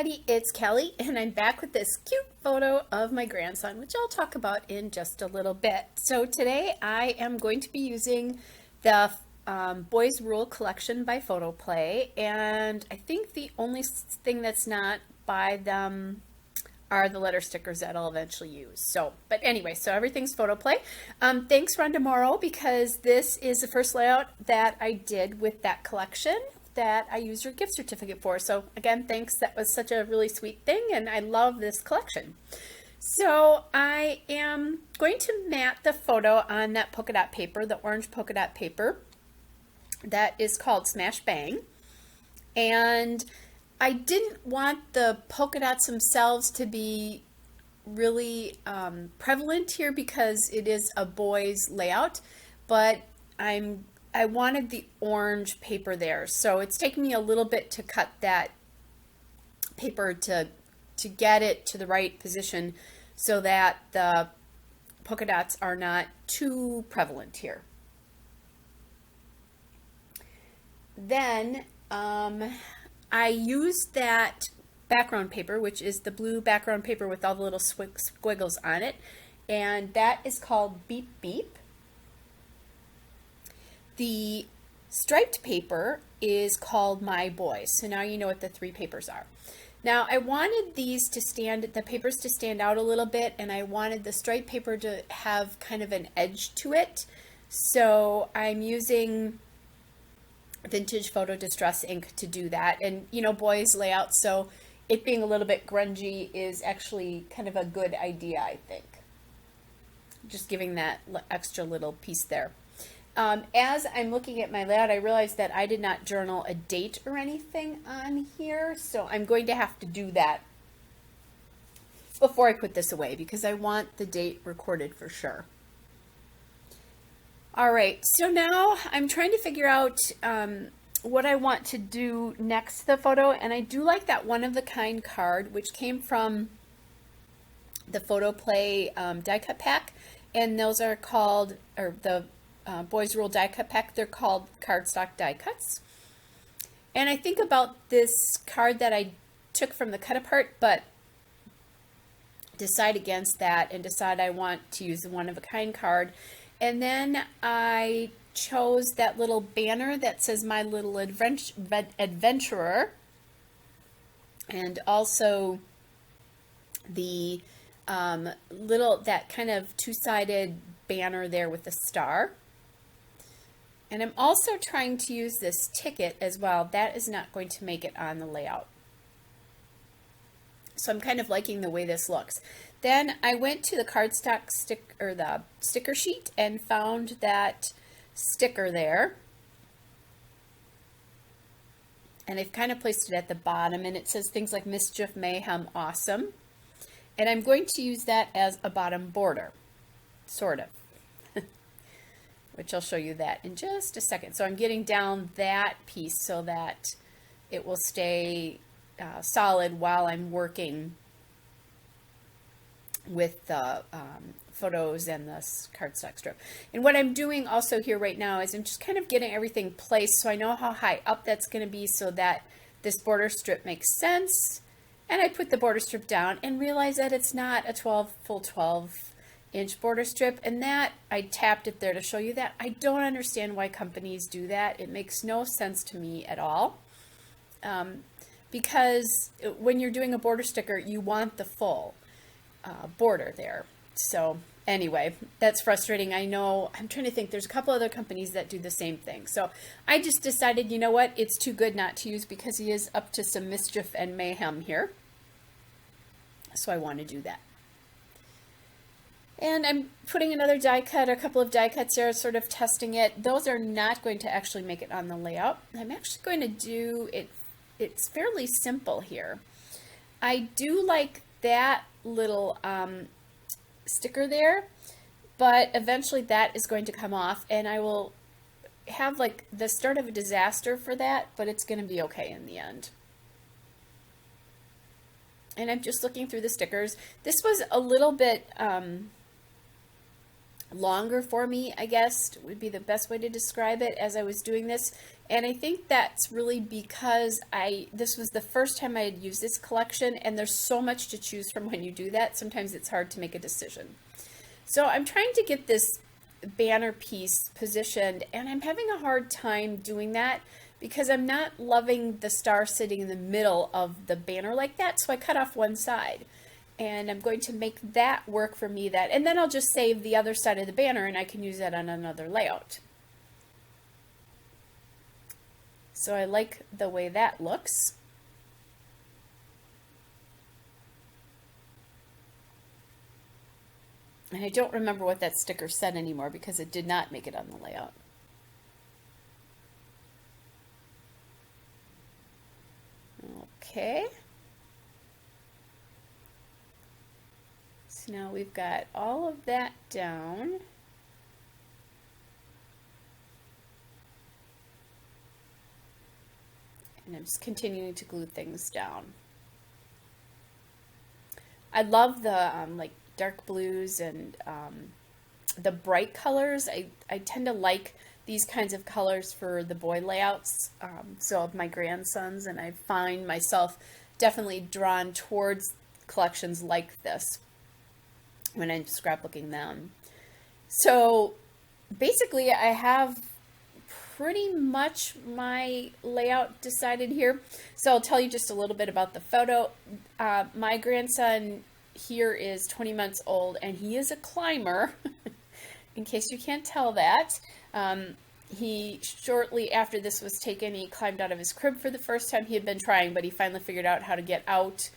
everybody, it's Kelly, and I'm back with this cute photo of my grandson, which I'll talk about in just a little bit. So today I am going to be using the Boys Rule collection by Photoplay, and I think the only thing that's not by them are the letter stickers that I'll eventually use. So, but anyway, so everything's Photoplay. Thanks Rhonda Morrow, because this is the first layout that I did with that collection that I used your gift certificate for. So again, thanks. That was such a really sweet thing, and I love this collection. So I am going to mat the photo on that polka dot paper, the orange polka dot paper that is called Smash Bang. And I didn't want the polka dots themselves to be really prevalent here because it is a boys layout, but I wanted the orange paper there. So it's taken me a little bit to cut that paper to get it to the right position so that the polka dots are not too prevalent here. Then I used that background paper, which is the blue background paper with all the little squiggles on it, and that is called Beep Beep. The striped paper is called My Boys. So now you know what the three papers are. Now I wanted these to the papers to stand out a little bit, and I wanted the striped paper to have kind of an edge to it. So I'm using vintage photo distress ink to do that. And you know, boys layout, so it being a little bit grungy is actually kind of a good idea, I think. Just giving that extra little piece there. As I'm looking at my layout, I realized that I did not journal a date or anything on here, so I'm going to have to do that before I put this away because I want the date recorded for sure. All right, so now I'm trying to figure out what I want to do next to the photo, and I do like that one-of-the-kind card, which came from the Photoplay die cut pack, and those are called, or the Boys Rule die cut pack, they're called cardstock die cuts. And I think about this card that I took from the cut apart, but decide against that and decide I want to use the one-of-a-kind card. And then I chose that little banner that says My Little Adventurer, and also the that kind of two-sided banner there with the star. And I'm also trying to use this ticket as well. That is not going to make it on the layout. So I'm kind of liking the way this looks. Then I went to the cardstock the sticker sheet and found that sticker there. And I've kind of placed it at the bottom, and it says things like Mischief, Mayhem, Awesome. And I'm going to use that as a bottom border, sort of. Which I'll show you that in just a second. So I'm getting down that piece so that it will stay solid while I'm working with the photos and the cardstock strip. And what I'm doing also here right now is I'm just kind of getting everything placed so I know how high up that's going to be so that this border strip makes sense. And I put the border strip down and realize that it's not a full 12-inch border strip, and that I tapped it there to show you that. I don't understand why companies do that. It makes no sense to me at all, because when you're doing a border sticker, you want the full border there. So anyway, that's frustrating. I know, I'm trying to think, there's a couple other companies that do the same thing. So I just decided, you know what, it's too good not to use because he is up to some mischief and mayhem here. So I want to do that. And I'm putting another die cut, a couple of die cuts there, sort of testing it. Those are not going to actually make it on the layout. I'm actually going to do it, it's fairly simple here. I do like that little sticker there, but eventually that is going to come off, and I will have like the start of a disaster for that, but it's going to be okay in the end. And I'm just looking through the stickers. This was a little bit longer for me, I guess would be the best way to describe it as I was doing this. And I think that's really because this was the first time I had used this collection, and there's so much to choose from when you do that. Sometimes it's hard to make a decision. So I'm trying to get this banner piece positioned, and I'm having a hard time doing that because I'm not loving the star sitting in the middle of the banner like that. So I cut off one side. And I'm going to make that work for me, and then I'll just save the other side of the banner and I can use that on another layout. So I like the way that looks. And I don't remember what that sticker said anymore because it did not make it on the layout. Okay. So now we've got all of that down. And I'm just continuing to glue things down. I love the like dark blues and the bright colors. I tend to like these kinds of colors for the boy layouts, so of my grandsons, and I find myself definitely drawn towards collections like this when I'm scrapbooking them. So basically I have pretty much my layout decided here. So I'll tell you just a little bit about the photo. My grandson here is 20 months old and he is a climber, in case you can't tell that. He, shortly after this was taken, he climbed out of his crib for the first time. He had been trying, but he finally figured out how to get out.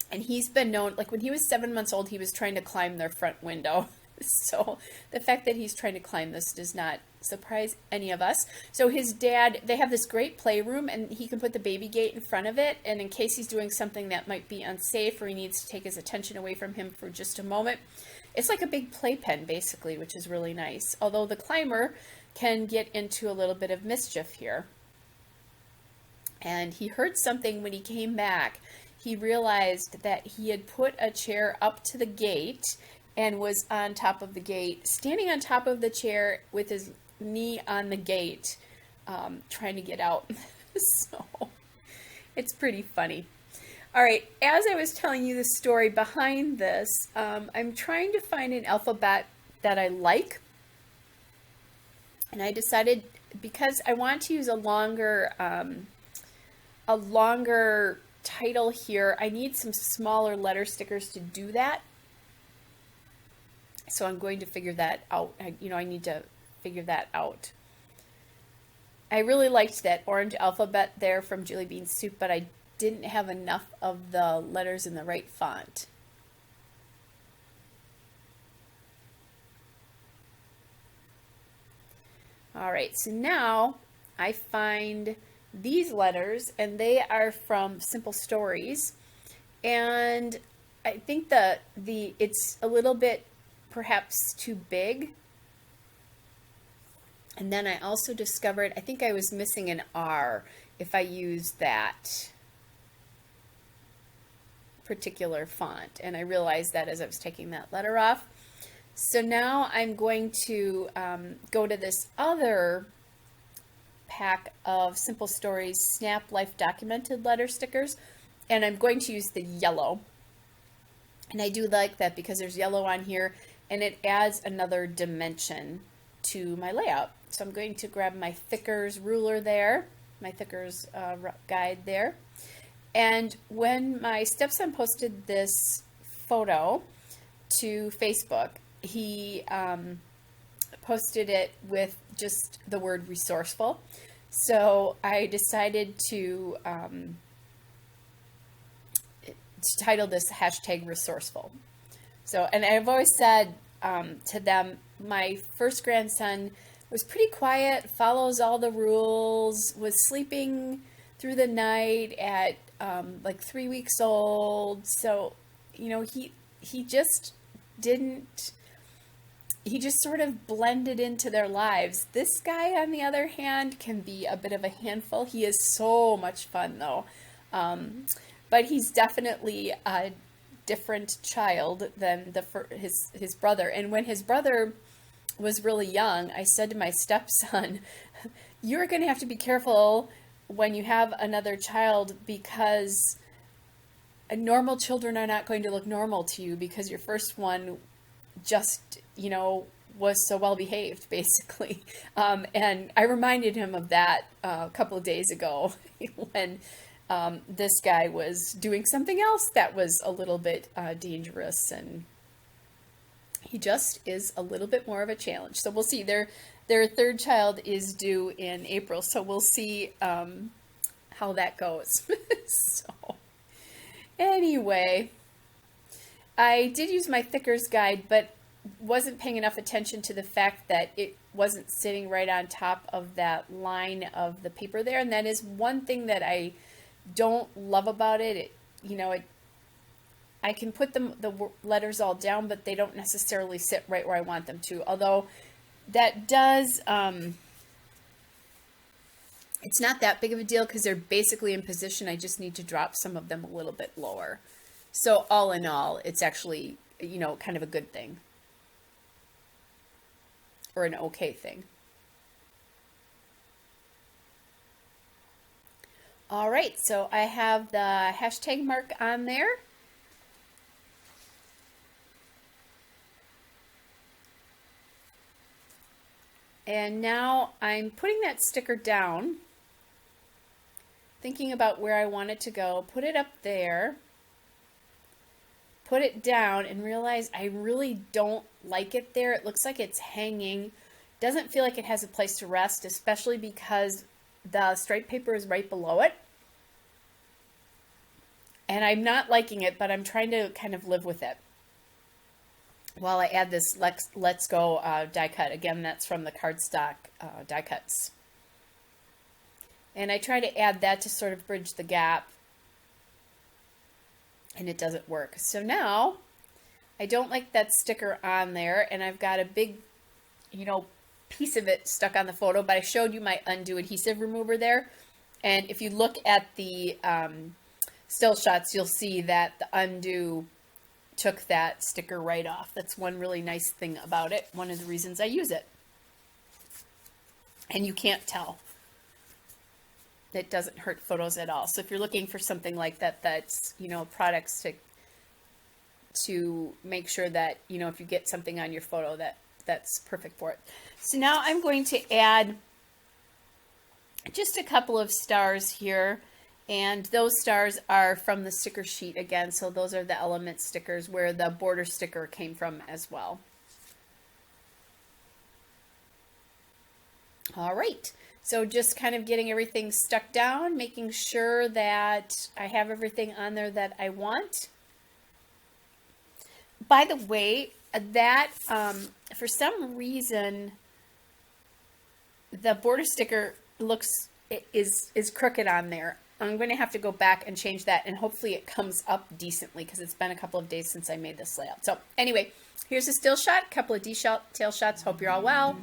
And he's been known, like when he was 7 months old, he was trying to climb their front window. So the fact that he's trying to climb this does not surprise any of us. So his dad, they have this great playroom and he can put the baby gate in front of it. And in case he's doing something that might be unsafe or he needs to take his attention away from him for just a moment, it's like a big playpen basically, which is really nice. Although the climber can get into a little bit of mischief here. And he heard something when he came back. He realized that he had put a chair up to the gate and was on top of the gate, standing on top of the chair with his knee on the gate, trying to get out. So it's pretty funny. All right, as I was telling you the story behind this, I'm trying to find an alphabet that I like. And I decided, because I want to use a longer title here, I need some smaller letter stickers to do that. So I'm going to figure that out. I need to figure that out. I really liked that orange alphabet there from Jelly Bean Soup, but I didn't have enough of the letters in the right font. All right, so now I find these letters, and they are from Simple Stories, and I think it's a little bit perhaps too big. And then I also discovered, I think I was missing an R if I used that particular font, and I realized that as I was taking that letter off. So now I'm going to go to this other pack of Simple Stories Snap Life Documented letter stickers, and I'm going to use the yellow. And I do like that because there's yellow on here and it adds another dimension to my layout. So I'm going to grab my Thickers ruler there, my Thickers guide there. And when my stepson posted this photo to Facebook, he posted it with just the word resourceful. So I decided to title this hashtag resourceful. So, and I've always said to them, my first grandson was pretty quiet, follows all the rules, was sleeping through the night at like 3 weeks old. So, he just didn't, he just sort of blended into their lives. This guy, on the other hand, can be a bit of a handful. He is so much fun, though. But he's definitely different child than his brother. And when his brother was really young, I said to my stepson, "You're going to have to be careful when you have another child, because normal children are not going to look normal to you, because your first one just, was so well behaved," basically. And I reminded him of that a couple of days ago when this guy was doing something else that was a little bit dangerous, and he just is a little bit more of a challenge. So we'll see. Their third child is due in April, so we'll see how that goes. So anyway, I did use my Thickers guide, but wasn't paying enough attention to the fact that it wasn't sitting right on top of that line of the paper there. And that is one thing that I don't love about it. I can put the letters all down, but they don't necessarily sit right where I want them to. Although that does, it's not that big of a deal because they're basically in position. I just need to drop some of them a little bit lower. So all in all, it's actually, kind of a good thing. Or an okay thing. All right, so I have the hashtag mark on there. And now I'm putting that sticker down, thinking about where I want it to go, put it up there, put it down, and realize I really don't like it there. It looks like it's hanging. Doesn't feel like it has a place to rest, especially because the striped paper is right below it. And I'm not liking it, but I'm trying to kind of live with it while I add this Let's Go die cut. Again, that's from the cardstock die cuts. And I try to add that to sort of bridge the gap, and it doesn't work. So now I don't like that sticker on there, and I've got a big, piece of it stuck on the photo, but I showed you my undo adhesive remover there. And if you look at the still shots, you'll see that the undo took that sticker right off. That's one really nice thing about it. One of the reasons I use it. And you can't tell. It doesn't hurt photos at all. So if you're looking for something like that, that's, products to make sure that, if you get something on your photo, that's perfect for it. So now I'm going to add just a couple of stars here. And those stars are from the sticker sheet again. So those are the element stickers where the border sticker came from as well. All right. So just kind of getting everything stuck down, making sure that I have everything on there that I want. By the way, that for some reason the border sticker is crooked on there. I'm going to have to go back and change that, and hopefully it comes up decently because it's been a couple of days since I made this layout. So anyway, here's a still shot, a couple of detail shots. Hope you're all well.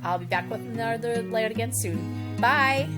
I'll be back with another layout again soon. Bye.